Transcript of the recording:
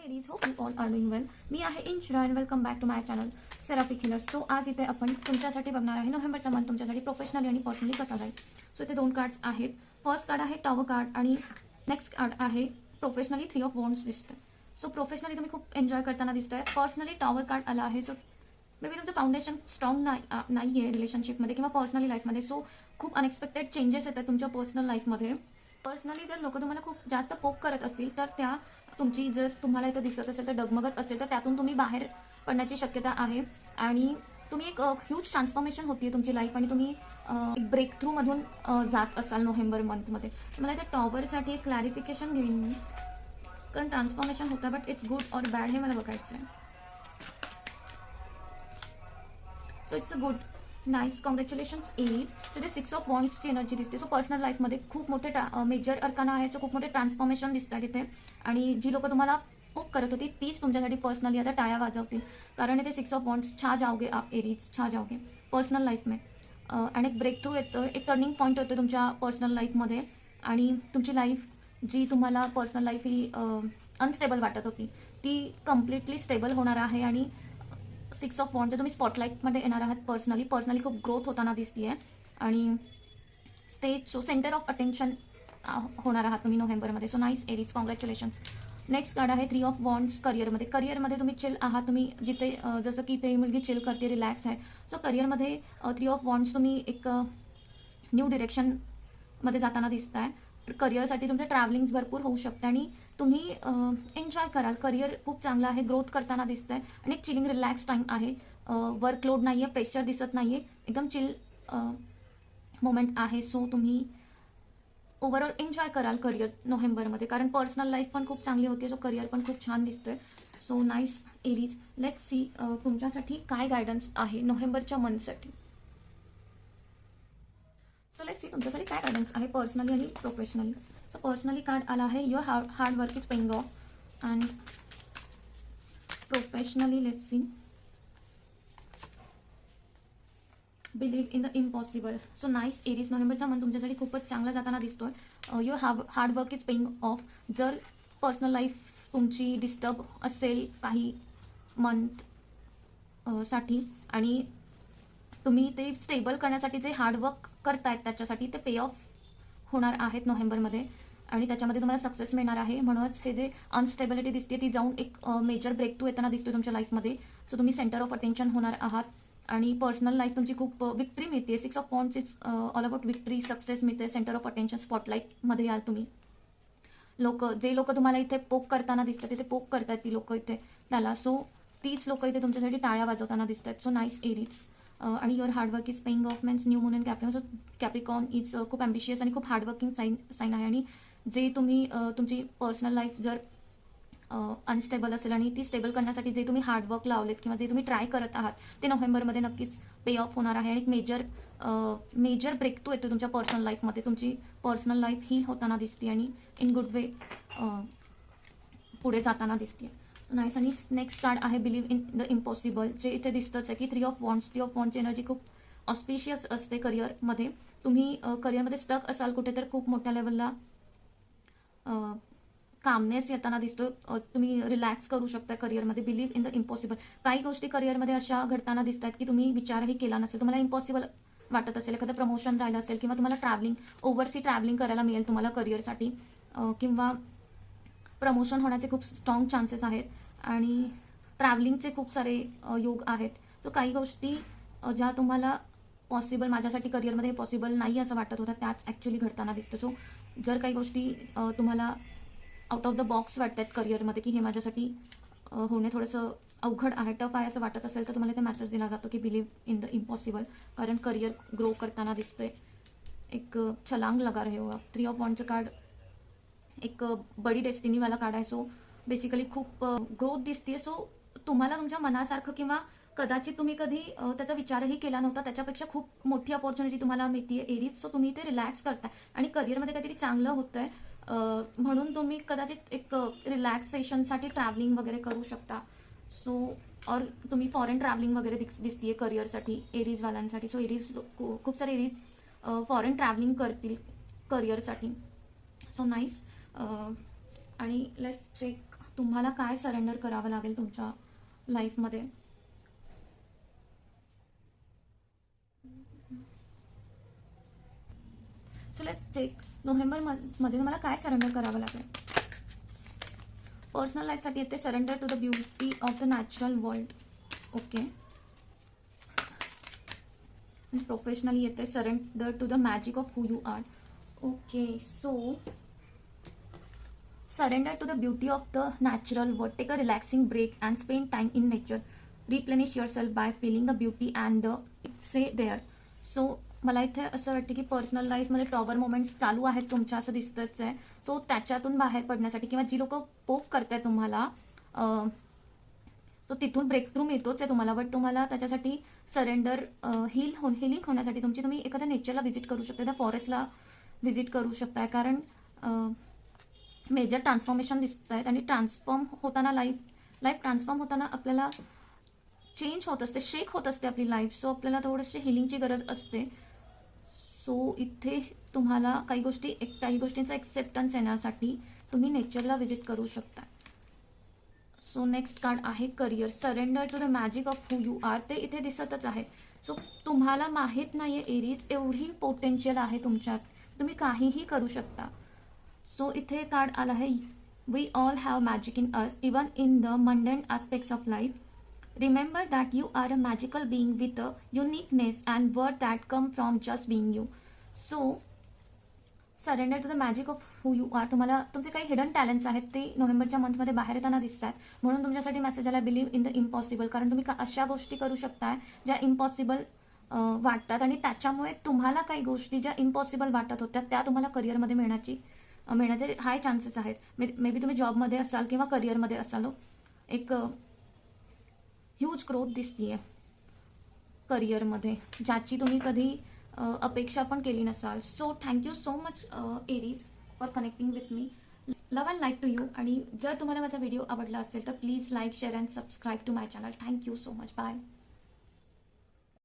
Aries, hope you all are doing well. मी आहे Inshra and welcome back to my channel Seraphic Healer. So आज इथे आपण तुमच्यासाठी बघणार आहे नोव्हेंबरचा मंथ तुमच्यासाठी प्रोफेशनली आणि पर्सनली कसा जाईल. सो इथे 2 कार्ड्स आहेत. फर्स्ट कार्ड आहे टॉवर कार्ड आणि नेक्स्ट कार्ड आहे प्रोफेशनली 3 ऑफ वॉन्ड्स दिसतं. सो प्रोफेशनली तुम्ही खूप एन्जॉय करताना दिसतंय. पर्सनली टॉवर कार्ड आला आहे. सो मे बी तुमचं फाउंडेशन स्ट्रॉंग नाही आहे रिलेशनशिपमध्ये किंवा पर्सनली लाईफमध्ये. सो खूप अनएक्सपेक्टेड चेंजेस येतात तुमच्या पर्सनल लाईफमध्ये. पर्सनली जर लोक तुम्हाला खूप जास्त पोक करत असतील तर त्या तुमची जर तुम्हाला इथं दिसत असेल तर डगमगत असेल तर त्यातून तुम्ही बाहेर पडण्याची शक्यता आहे आणि तुम्ही एक ह्यूज ट्रान्सफॉर्मेशन होती तुमची लाईफ आणि तुम्ही एक ब्रेक थ्रू मधून जात असाल नोव्हेंबर मंथमध्ये. मला इथे टॉवरसाठी एक क्लॅरिफिकेशन घेईन मी, कारण ट्रान्सफॉर्मेशन होतं but it's good or bad हे मला बघायचं आहे. So it's a good, nice, congratulations Aries. So ते 6 ऑफ वॉन्ड्सची एनर्जी दिसते. सो पर्सनल लाईफमध्ये खूप मोठे मेजर अर्काना आहे. सो खूप मोठे ट्रान्सफॉर्मेशन दिसत आहे तिथे आणि जी लोक तुम्हाला पोक करत होती तीच तुमच्यासाठी पर्सनली आता टाळ्या वाजवतील, कारण इथे 6 ऑफ वॉन्ड्स, छा जाओगे आप एरीज, छा जाओगे पर्सनल लाईफ में. आणि एक ब्रेक थ्रू येतं, एक टर्निंग पॉईंट होतं तुमच्या पर्सनल लाईफमध्ये आणि तुमची लाईफ जी तुम्हाला पर्सनल लाईफ ही अनस्टेबल वाटत होती ती कम्प्लिटली स्टेबल होणार आहे आणि 6 ऑफ वॉन्ड तुम्ही स्पॉटलाईटमध्ये येणार आहात. पर्सनली खूप ग्रोथ होताना दिसतीये आणि स्टेज सेंटर ऑफ अटेन्शन होणार आहात तुम्ही नोव्हेंबरमध्ये. So nice Aries, congratulations. Next card आहे 3 ऑफ वॉन्ड्स. करिअरमध्ये तुम्ही चिल आहात. तुम्ही जिथे जसं की ते मुलगी चिल करते, रिलॅक्स आहे. सो करिअरमध्ये 3 ऑफ वॉन्ड्स तुम्ही एक न्यू डिरेक्शनमध्ये जाताना दिसताय. करिअरसाठी तुमचं ट्रॅव्हलिंग भरपूर होऊ शकतं आणि तुम्ही एन्जॉय कराल. करिअर खूप चांगलं आहे, ग्रोथ करताना दिसतंय आणि एक चिलिंग रिलॅक्स टाइम आहे. वर्कलोड नाहीये, प्रेशर दिसत नाहीये, एकदम चिल मोमेंट आहे. सो तुम्ही ओव्हरऑल एन्जॉय कराल करिअर नोव्हेंबरमध्ये, कारण पर्सनल लाईफ पण खूप चांगली होती. सो करिअर पण खूप छान दिसतंय. So nice Aries. Let's see तुमच्यासाठी काय गायडन्स आहे नोव्हेंबरच्या मंथसाठी. सो लेट्स सी तुमच्यासाठी काय गायडन्स आहे पर्सनली आणि प्रोफेशनली. सो पर्सनली कार्ड आला आहे your hard work is paying off and professionally let's see believe in the impossible. So nice Aries, नोव्हेंबरचा मंथ तुमच्यासाठी खूपच चांगला जाताना दिसतोय. Your hard work is paying off. जर पर्सनल लाईफ तुमची डिस्टर्ब असेल काही मंथ साठी आणि तुम्ही ते स्टेबल करण्यासाठी जे हार्डवर्क करतायत त्याच्यासाठी ते पे ऑफ होणार आहेत नोव्हेंबरमध्ये आणि त्याच्यामध्ये तुम्हाला सक्सेस मिळणार आहे. म्हणूनच हे जे अनस्टेबिलिटी दिसते ती जाऊन एक मेजर ब्रेक थ्रू येताना दिसतोय तुमच्या लाईफमध्ये. सो तुम्ही सेंटर ऑफ अटेन्शन होणार आहात आणि पर्सनल लाईफ तुमची खूप विक्ट्री मिळते. 6 of wands is all about victory, success मिळते, सेंटर ऑफ अटेन्शन, स्पॉटलाईटमध्ये याल तुम्ही. जे लोक तुम्हाला इथे पोक करताना दिसतात, तिथे पोक करतात ती लोक इथे त्याला. सो तीच लोक इथे तुमच्यासाठी टाळ्या वाजवताना दिसतात. So nice Aries. आणि your hard work is paying off means new moon and Capricorn. So Capricorn is खूप ॲम्बिशियस आणि खूप हार्डवर्किंग साईन आहे आणि जे तुम्ही तुमची पर्सनल लाईफ जर अनस्टेबल असेल आणि ती स्टेबल करण्यासाठी जे तुम्ही हार्डवर्क लावलेत किंवा जे तुम्ही ट्राय करत आहात ते नोव्हेंबरमध्ये नक्कीच पे ऑफ होणार आहे आणि एक मेजर ब्रेक थ्रू येतो तुमच्या पर्सनल लाईफमध्ये. तुमची पर्सनल लाईफ हील होताना दिसते आणि इन गुड वे पुढे जाताना दिसते. नाईस. आणि नेक्स्ट कार्ड आहे बिलीव्ह इन द इम्पॉसिबल, जे इथे दिसतंच आहे की 3 ऑफ वॉन्ड्सची एनर्जी खूप ऑस्पिशियस असते करिअरमध्ये. तुम्ही करिअरमध्ये स्टक असाल कुठे तर खूप मोठ्या लेवलला कामनेस येताना दिसतो. तुम्ही रिलॅक्स करू शकता करिअरमध्ये. Believe in the impossible. काही गोष्टी करिअरमध्ये अशा घडताना दिसतात की तुम्ही विचारही केला नसेल, तुम्हाला इम्पॉसिबल वाटत असेल. एखादं प्रमोशन राहिलं असेल किंवा तुम्हाला ओव्हरसी ट्रॅव्हलिंग करायला मिळेल तुम्हाला करिअरसाठी किंवा प्रमोशन होण्याचे खूप स्ट्रॉंग चान्सेस आहेत आणि ट्रॅव्हलिंगचे खूप सारे योग आहेत. सो काही गोष्टी ज्या तुम्हाला पॉसिबल, माझ्यासाठी करिअरमध्ये पॉसिबल नाही असं वाटत होतं, त्याच ॲक्च्युली घडताना दिसतं. सो जर काही गोष्टी तुम्हाला आउट ऑफ द बॉक्स वाटतात करिअरमध्ये की हे माझ्यासाठी होणे थोडंसं अवघड आहे, टफ आहे असं वाटत असेल तर तुम्हाला इथे मेसेज दिला जातो की बिलीव्ह इन द इम्पॉसिबल, कारण करिअर ग्रो करताना दिसतंय. एक छलांग लगा रहे हो आप. 3 ऑफ वॉन्डचं कार्ड एक बडी डेस्टिनीवाला कार्ड आहे. सो बेसिकली खूप ग्रोथ दिसते. सो तुम्हाला तुमच्या मनासारखं किंवा कदाचित तुम्ही कधी त्याचा विचारही केला नव्हता त्याच्यापेक्षा खूप मोठी अपॉर्च्युनिटी तुम्हाला मिळतीये एरीज. सो तुम्ही ते रिलॅक्स करताय आणि करिअरमध्ये काहीतरी चांगलं होतंय म्हणून तुम्ही कदाचित एक रिलॅक्सेशनसाठी ट्रॅव्हलिंग वगैरे करू शकता. सो और तुम्ही फॉरेन ट्रॅव्हलिंग वगैरे दिसतीये करिअरसाठी एरीजवाल्यांसाठी. सो एरीज खूप सारे एरीज फॉरेन ट्रॅव्हलिंग करतील करिअरसाठी. So nice. आणि लेट्स चेक तुम्हाला काय सरेंडर करावं लागेल तुमच्या लाईफमध्ये. सो लेट्स चेक नोव्हेंबरमध्ये तुम्हाला काय सरेंडर करावं लागेल. पर्सनल लाईफसाठी येते surrender to the beauty of the natural world. Okay. Professionally येते surrender to the magic of who you are. Okay. So surrender to the beauty of the natural world. Take a relaxing break and spend time in nature. Replenish yourself by feeling the beauty and the say there. So मला इथे असं वाटतं की personal लाईफमध्ये tower moments चालू आहेत तुमच्या, असं दिसतच आहे. सो त्याच्यातून बाहेर पडण्यासाठी किंवा जी लोक पोक करताय तुम्हाला, सो तिथून ब्रेक थ्रू मिळतोच आहे तुम्हाला, बट तुम्हाला त्याच्यासाठी सरेंडर हिलिंग होण्यासाठी तुम्ही एखाद्या नेचरला व्हिजिट करू शकता, त्या फॉरेस्टला व्हिजिट करू शकताय. कारण मेजर ट्रान्सफॉर्मेशन दिसत आहेत आणि ट्रान्सफॉर्म होताना लाईफ ट्रान्सफॉर्म होताना आपल्याला चेंज होत असते, शेक होत असते आपली लाईफ. सो आपल्याला थोडीशी हिलिंगची गरज असते. सो इथे तुम्हाला काही गोष्टींचा एक्सेप्टन्स येण्यासाठी तुम्ही नेचरला व्हिजिट करू शकता. सो नेक्स्ट कार्ड आहे career. Surrender to the magic of who you are. ते इथे दिसतच आहे. सो तुम्हाला माहीत नाहीये एरीज, एवढी पोटेन्शियल आहे तुमच्यात, तुम्ही काहीही करू शकता. सो इथे कार्ड आला आहे we all have magic in us even in the mundane aspects of life. Remember that you are a magical being with a uniqueness and worth that come from just being you. So surrender to the magic of who you are. तुम्हाला तुमचे काही hidden talents आहेत ते नोव्हेंबरच्या मंथमध्ये बाहेर येताना दिसत आहेत. म्हणून तुमच्यासाठी मेसेज आला बिलीव्ह इन द इम्पॉसिबल. कारण तुम्ही अशा गोष्टी करू शकताय ज्या इम्पॉसिबल वाटतात आणि त्याच्यामुळे तुम्हाला काही गोष्टी ज्या इम्पॉसिबल वाटत होत्या त्या तुम्हाला करिअरमध्ये मिळण्याचे हाय चान्सेस आहेत. मे बी तुम्ही जॉबमध्ये असाल किंवा करिअरमध्ये असाल. एक ह्यूज ग्रोथ दिसतीये करिअरमध्ये, ज्याची तुम्ही कधी अपेक्षा पण केली नसाल. So thank you so much Aries for connecting with me. Love and like to you. आणि जर तुम्हाला माझा व्हिडिओ आवडला असेल तर please like, share and subscribe to my channel. Thank you so much. Bye.